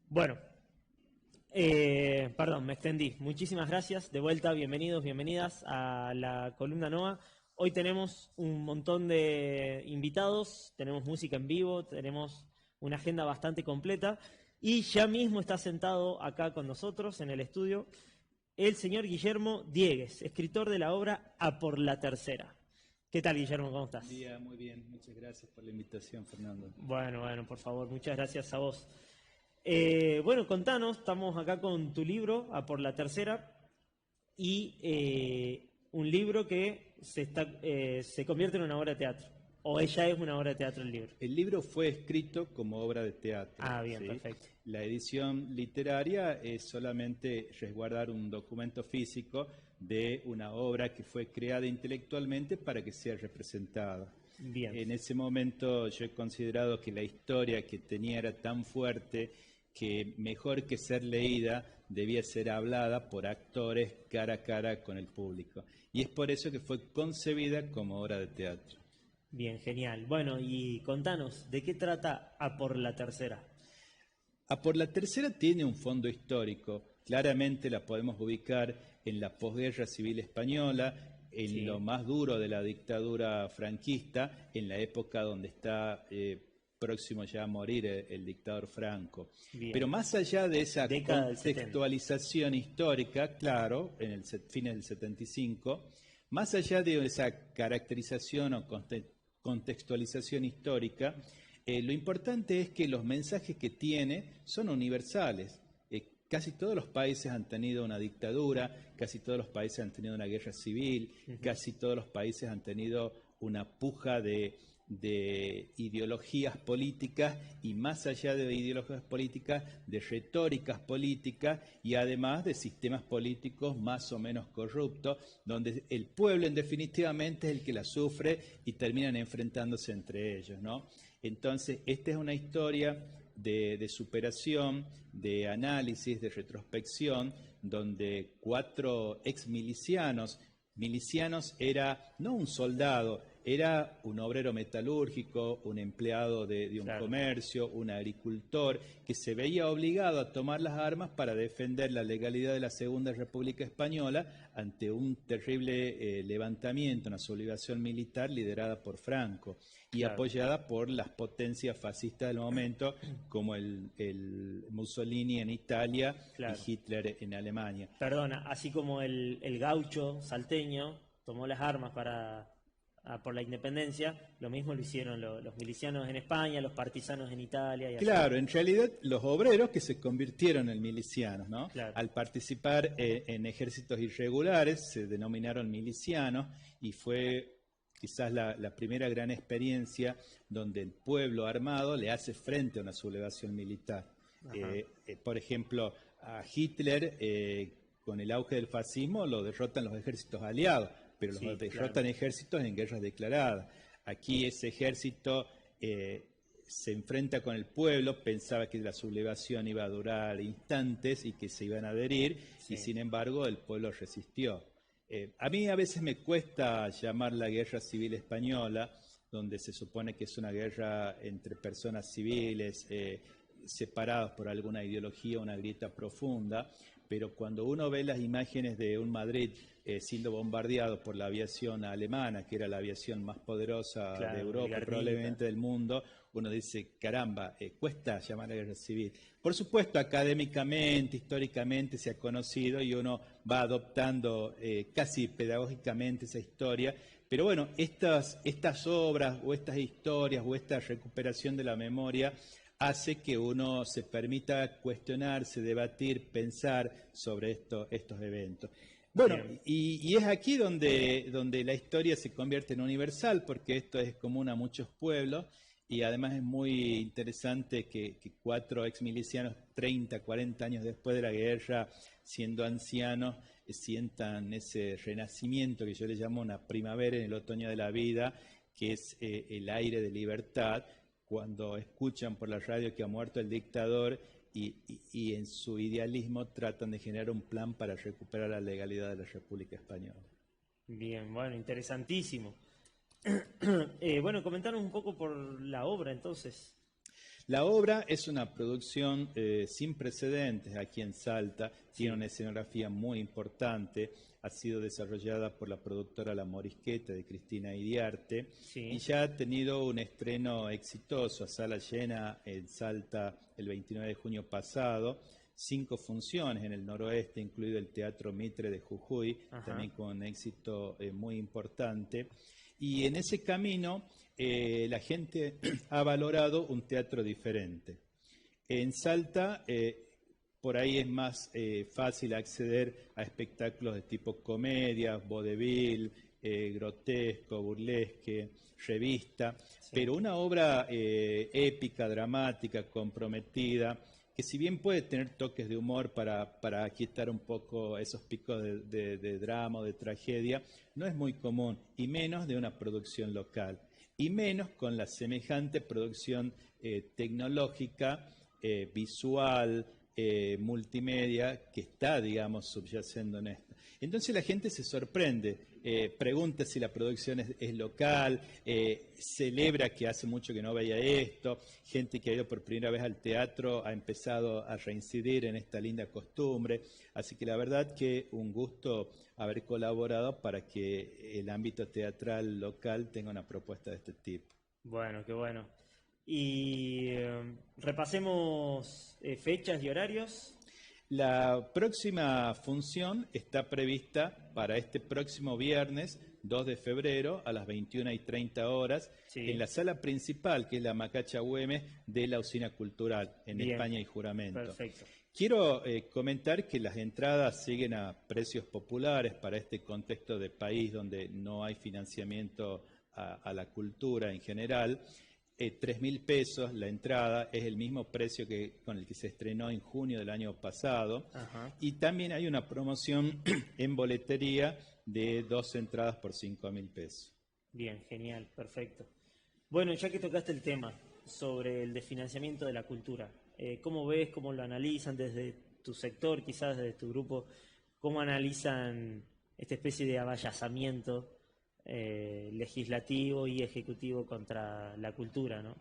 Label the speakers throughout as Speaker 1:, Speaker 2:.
Speaker 1: Bueno, perdón, me extendí. Muchísimas gracias. De vuelta, bienvenidos, bienvenidas a la columna NOA. Hoy tenemos un montón de invitados, tenemos música en vivo, tenemos una agenda bastante completa y ya mismo está sentado acá con nosotros en el estudio el señor Guillermo Diegues, escritor de la obra A por la Tercera. ¿Qué tal, Guillermo? ¿Cómo
Speaker 2: Buen
Speaker 1: estás?
Speaker 2: día, muy bien. Muchas gracias por la invitación, Fernando.
Speaker 1: Bueno, por favor, muchas gracias a vos. Bueno, contanos, estamos acá con tu libro, A por la Tercera, y un libro que se convierte en una obra de teatro, o ella es una obra de teatro el libro.
Speaker 2: El libro fue escrito como obra de teatro,
Speaker 1: Ah, bien,
Speaker 2: ¿sí?
Speaker 1: perfecto.
Speaker 2: La edición literaria es solamente resguardar un documento físico de una obra que fue creada intelectualmente para que sea representada.
Speaker 1: Bien,
Speaker 2: En ese momento yo he considerado que la historia que tenía era tan fuerte que mejor que ser leída debía ser hablada por actores cara a cara con el público. Y es por eso que fue concebida como obra de teatro.
Speaker 1: bien, genial. Bueno, y contanos, ¿de qué trata A por la Tercera?
Speaker 2: A por la tercera tiene un fondo histórico. Claramente la podemos ubicar en la posguerra civil española, en lo
Speaker 1: Sí,
Speaker 2: más duro de la dictadura franquista, en la época donde está próximo ya a morir el dictador Franco. Pero
Speaker 1: bien.
Speaker 2: más allá de esa
Speaker 1: Década del 70.
Speaker 2: contextualización histórica, claro, en el fines del 75, más allá de esa caracterización o contextualización histórica, lo importante es que los mensajes que tiene son universales. Casi todos los países han tenido una dictadura, casi todos los países han tenido una guerra civil,
Speaker 1: Ujú.
Speaker 2: casi todos los países han tenido una puja de ideologías políticas y más allá de ideologías políticas, de retóricas políticas y además de sistemas políticos más o menos corruptos, donde el pueblo en definitivamente es el que la sufre y terminan enfrentándose entre ellos, ¿no? Entonces, esta es una historia de superación, de análisis, de retrospección, donde 4 exmilicianos, milicianos era no un soldado, era un obrero metalúrgico, un empleado de un
Speaker 1: Claro,
Speaker 2: comercio, un agricultor, que se veía obligado a tomar las armas para defender la legalidad de la Segunda República Española ante un terrible levantamiento, una sublevación militar liderada por Franco y
Speaker 1: claro,
Speaker 2: apoyada por las potencias fascistas del momento, como el Mussolini en Italia y
Speaker 1: claro.
Speaker 2: Hitler en Alemania.
Speaker 1: Perdona, así como el gaucho salteño tomó las armas por la independencia, lo mismo lo hicieron los milicianos en España, los partisanos en Italia y así.
Speaker 2: Claro, en realidad los obreros que se convirtieron en milicianos, ¿no?
Speaker 1: Claro,
Speaker 2: Al participar en ejércitos irregulares se denominaron milicianos y fue quizás la primera gran experiencia donde el pueblo armado le hace frente a una sublevación militar.
Speaker 1: ajá,
Speaker 2: Por ejemplo, a Hitler, con el auge del fascismo, lo derrotan los ejércitos aliados, pero los
Speaker 1: sí, claro,
Speaker 2: derrotan ejércitos en guerras declaradas. Aquí ese ejército se enfrenta con el pueblo, pensaba que la sublevación iba a durar instantes y que se iban a adherir, y
Speaker 1: sí,
Speaker 2: sin embargo el pueblo resistió. A mí a veces me cuesta llamar la guerra civil española, donde se supone que es una guerra entre personas civiles, separados por alguna ideología, una grieta profunda, pero cuando uno ve las imágenes de un Madrid siendo bombardeado por la aviación alemana, que era la aviación más poderosa de
Speaker 1: claro, el
Speaker 2: Europa y
Speaker 1: Guernica,
Speaker 2: probablemente del mundo, uno dice, caramba, cuesta llamar a guerra civil. Por supuesto, académicamente, históricamente se ha conocido y uno va adoptando casi pedagógicamente esa historia, pero bueno, estas obras o estas historias o esta recuperación de la memoria hace que uno se permita cuestionarse, debatir, pensar sobre estos eventos. Bueno,
Speaker 1: bien,
Speaker 2: y es aquí donde la historia se convierte en universal, porque esto es común a muchos pueblos, y además es muy interesante que 4 exmilicianos, 30, 40 años después de la guerra, siendo ancianos, sientan ese renacimiento que yo le llamo una primavera en el otoño de la vida, que es el aire de libertad, cuando escuchan por la radio que ha muerto el dictador y en su idealismo tratan de generar un plan para recuperar la legalidad de la República Española.
Speaker 1: bien, bueno, interesantísimo. Bueno, comentanos un poco por la obra entonces.
Speaker 2: La obra es una producción sin precedentes aquí en Salta, tiene una escenografía muy importante, ha sido desarrollada por la productora La Morisqueta de Cristina Iriarte y ya ha tenido un estreno exitoso a sala llena en Salta el 29 de junio pasado, 5 funciones en el noroeste, incluido el Teatro Mitre de Jujuy, también con un éxito muy importante. Y en ese camino la gente ha valorado un teatro diferente. En Salta, por ahí es más fácil acceder a espectáculos de tipo comedia, vodevil, grotesco, burlesque, revista, pero una obra épica, dramática, comprometida, que si bien puede tener toques de humor para aquietar un poco esos picos de drama o de tragedia, no es muy común, y menos de una producción local, y menos con la semejante producción tecnológica, visual, multimedia, que está, digamos, subyacendo en esto. Entonces la gente se sorprende, pregunta si la producción es local, celebra que hace mucho que no veía esto, gente que ha ido por primera vez al teatro ha empezado a reincidir en esta linda costumbre, así que la verdad que un gusto haber colaborado para que el ámbito teatral local tenga una propuesta de este tipo.
Speaker 1: Bueno, qué bueno. Y repasemos fechas y horarios.
Speaker 2: La próxima función está prevista para este próximo viernes, 2 de febrero, a las 21:30 horas, en la sala principal, que es la Macacha Güemes, de la Usina Cultural, en España y Juramento.
Speaker 1: Perfecto.
Speaker 2: Quiero comentar que las entradas siguen a precios populares para este contexto de país donde no hay financiamiento a la cultura en general. 3.000 pesos la entrada, es el mismo precio con el que se estrenó en junio del año pasado. Y también hay una promoción en boletería de 2 entradas por 5.000 pesos.
Speaker 1: Bien, genial, perfecto. Bueno, ya que tocaste el tema sobre el desfinanciamiento de la cultura, ¿cómo ves, cómo lo analizan desde tu sector, quizás desde tu grupo, cómo analizan esta especie de avallazamiento legislativo y ejecutivo contra la cultura, ¿no?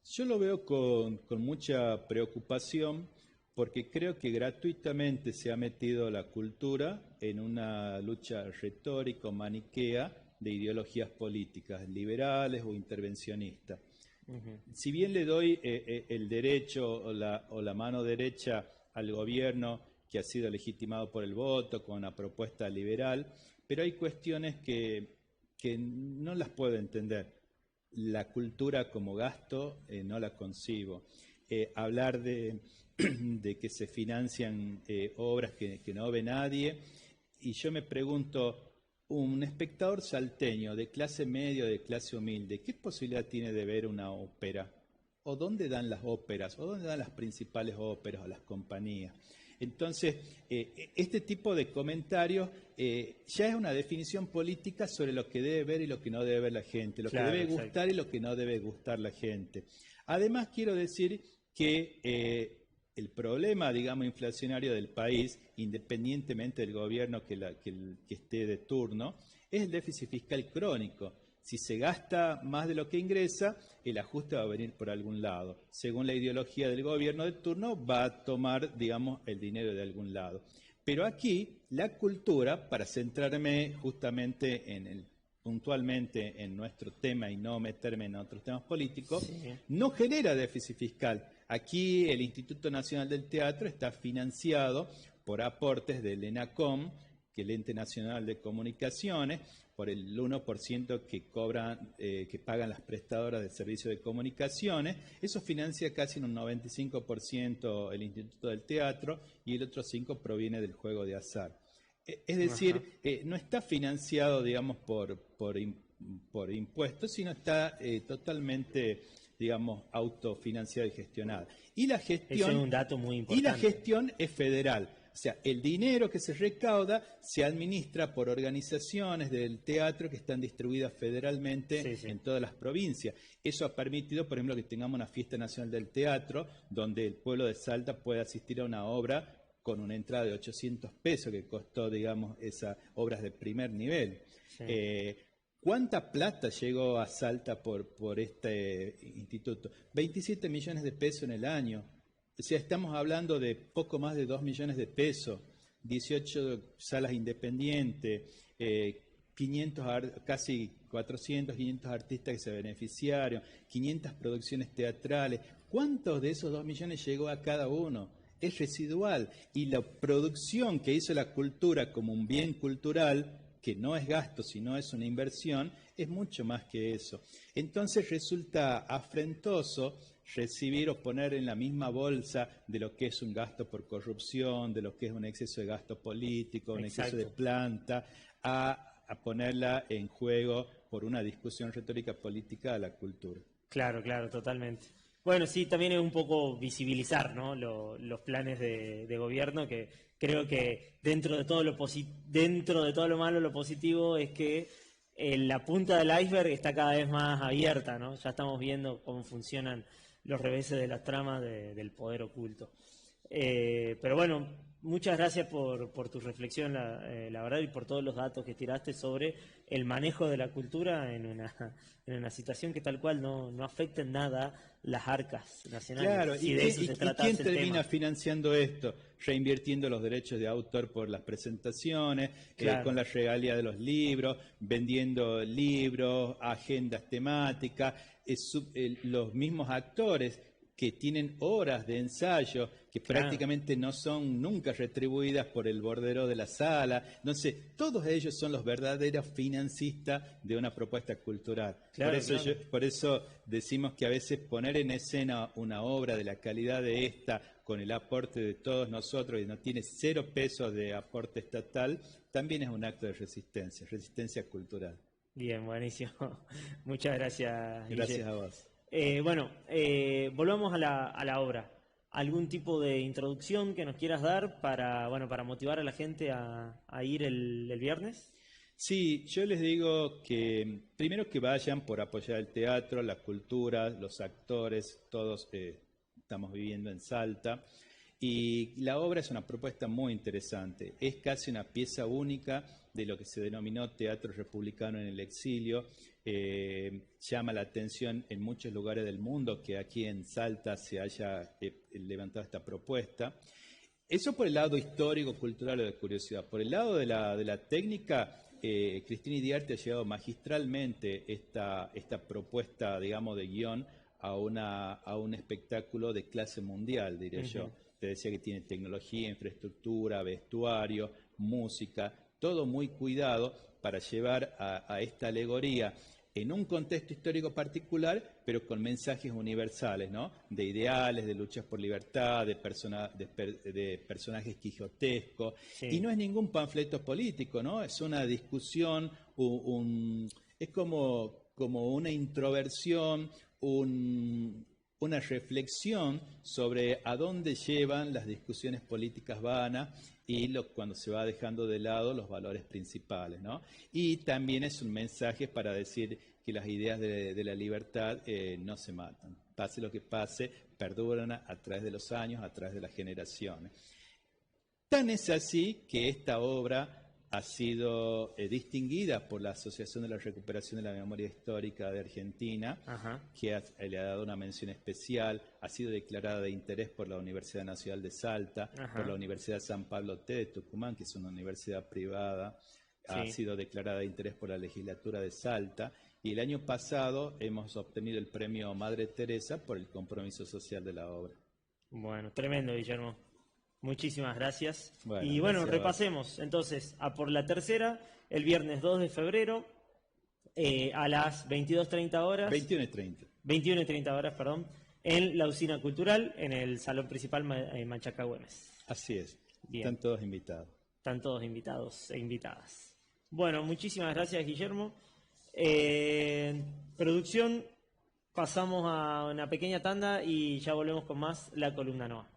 Speaker 2: Yo lo veo con mucha preocupación porque creo que gratuitamente se ha metido la cultura en una lucha retórica maniquea de ideologías políticas, liberales o intervencionistas. Si bien le doy el derecho o la mano derecha al gobierno que ha sido legitimado por el voto con una propuesta liberal, pero hay cuestiones que no las puedo entender. La cultura como gasto no la concibo. Hablar de que se financian obras que no ve nadie, y yo me pregunto, un espectador salteño de clase media o de clase humilde, ¿qué posibilidad tiene de ver una ópera? ¿O dónde dan las óperas? ¿O dónde dan las principales óperas o las compañías? Entonces, este tipo de comentarios ya es una definición política sobre lo que debe ver y lo que no debe ver la gente, lo que debe gustar y lo que no debe gustar la gente. Además, quiero decir que el problema, digamos, inflacionario del país, independientemente del gobierno que esté de turno, es el déficit fiscal crónico. Si se gasta más de lo que ingresa, el ajuste va a venir por algún lado. Según la ideología del gobierno de turno, va a tomar, digamos, el dinero de algún lado. Pero aquí, la cultura, para centrarme justamente puntualmente en nuestro tema y no meterme en otros temas políticos, no genera déficit fiscal. Aquí el Instituto Nacional del Teatro está financiado por aportes del ENACOM, que es el Ente Nacional de Comunicaciones, por el 1% que pagan las prestadoras de servicios de comunicaciones. Eso financia casi en un 95% el Instituto del Teatro y el otro 5% proviene del juego de azar. Es decir, no está financiado, digamos, por impuestos, sino está totalmente, digamos, autofinanciada y gestionada. Y la gestión,
Speaker 1: ese es un dato muy importante.
Speaker 2: Y la gestión es federal. O sea, el dinero que se recauda se administra por organizaciones del teatro que están distribuidas federalmente en todas las provincias. Eso ha permitido, por ejemplo, que tengamos una fiesta nacional del teatro, donde el pueblo de Salta puede asistir a una obra con una entrada de 800 pesos que costó, digamos, esas obras de primer nivel. ¿Cuánta plata llegó a Salta por este instituto? 27 millones de pesos en el año. O sea, estamos hablando de poco más de 2 millones de pesos, 18 salas independientes, 500, casi 400, 500 artistas que se beneficiaron, 500 producciones teatrales. ¿Cuántos de esos 2 millones llegó a cada uno? Es residual. Y la producción que hizo la cultura como un bien cultural, que no es gasto, sino es una inversión, es mucho más que eso. Entonces resulta afrentoso recibir o poner en la misma bolsa de lo que es un gasto por corrupción, de lo que es un exceso de gasto político, un exceso de planta, a ponerla en juego por una discusión retórica política a la cultura.
Speaker 1: Claro, claro, totalmente. Bueno, sí, también es un poco visibilizar, ¿no? Los planes de gobierno, que creo que dentro de todo lo malo, lo positivo es que la punta del iceberg está cada vez más abierta, ¿no? Ya estamos viendo cómo funcionan los reveses de las tramas del poder oculto. Pero bueno, muchas gracias por tu reflexión, la verdad, y por todos los datos que tiraste sobre el manejo de la cultura en una situación que tal cual no afecta en nada las arcas nacionales.
Speaker 2: Claro, ¿y quién termina financiando esto? Reinvirtiendo los derechos de autor por las presentaciones, claro, con la regalía de los libros, vendiendo libros, agendas temáticas, los mismos actores que tienen horas de ensayo, que prácticamente no son nunca retribuidas por el bordero de la sala. Entonces, todos ellos son los verdaderos financistas de una propuesta cultural. Claro, por eso decimos que a veces poner en escena una obra de la calidad de esta, con el aporte de todos nosotros, y no tiene 0 pesos de aporte estatal, también es un acto de resistencia cultural.
Speaker 1: Bien, buenísimo. Muchas gracias, Guille.
Speaker 2: Gracias a vos.
Speaker 1: Volvamos a la obra. ¿Algún tipo de introducción que nos quieras dar para motivar a la gente a ir el viernes?
Speaker 2: Sí, yo les digo que primero que vayan por apoyar el teatro, la cultura, los actores, todos estamos viviendo en Salta. Y la obra es una propuesta muy interesante. Es casi una pieza única de lo que se denominó teatro republicano en el exilio. Llama la atención en muchos lugares del mundo que aquí en Salta se haya levantado esta propuesta. Eso por el lado histórico, cultural o de curiosidad. Por el lado de la técnica, Cristina Iriarte ha llevado magistralmente esta propuesta, digamos, de guión a un espectáculo de clase mundial, diré yo. Te decía que tiene tecnología, infraestructura, vestuario, música, todo muy cuidado para llevar a esta alegoría en un contexto histórico particular, pero con mensajes universales, ¿no? De ideales, de luchas por libertad, de personajes quijotescos. Sí. Y no es ningún panfleto político, ¿no? Es una discusión, es como una introversión, una reflexión sobre a dónde llevan las discusiones políticas vanas y cuando se va dejando de lado los valores principales, ¿no? Y también es un mensaje para decir que las ideas de la libertad no se matan. Pase lo que pase, perduran a través de los años, a través de las generaciones. Tan es así que esta obra ha sido distinguida por la Asociación de la Recuperación de la Memoria Histórica de Argentina, que le ha dado una mención especial, ha sido declarada de interés por la Universidad Nacional de Salta, por la Universidad San Pablo T de Tucumán, que es una universidad privada, ha sido declarada de interés por la Legislatura de Salta, y el año pasado hemos obtenido el premio Madre Teresa por el compromiso social de la obra.
Speaker 1: Bueno, tremendo, Guillermo. Muchísimas gracias. Y bueno, repasemos entonces a por la tercera, el viernes 2 de febrero, a las 22:30 horas.
Speaker 2: 21:30.
Speaker 1: 21:30 horas, perdón, en la Usina Cultural, en el Salón Principal Manchaca Güemes.
Speaker 2: Así es.
Speaker 1: Bien.
Speaker 2: Están todos invitados.
Speaker 1: Están todos invitados e invitadas. Bueno, muchísimas gracias, Guillermo. Producción, pasamos a una pequeña tanda y ya volvemos con más La Columna Noa.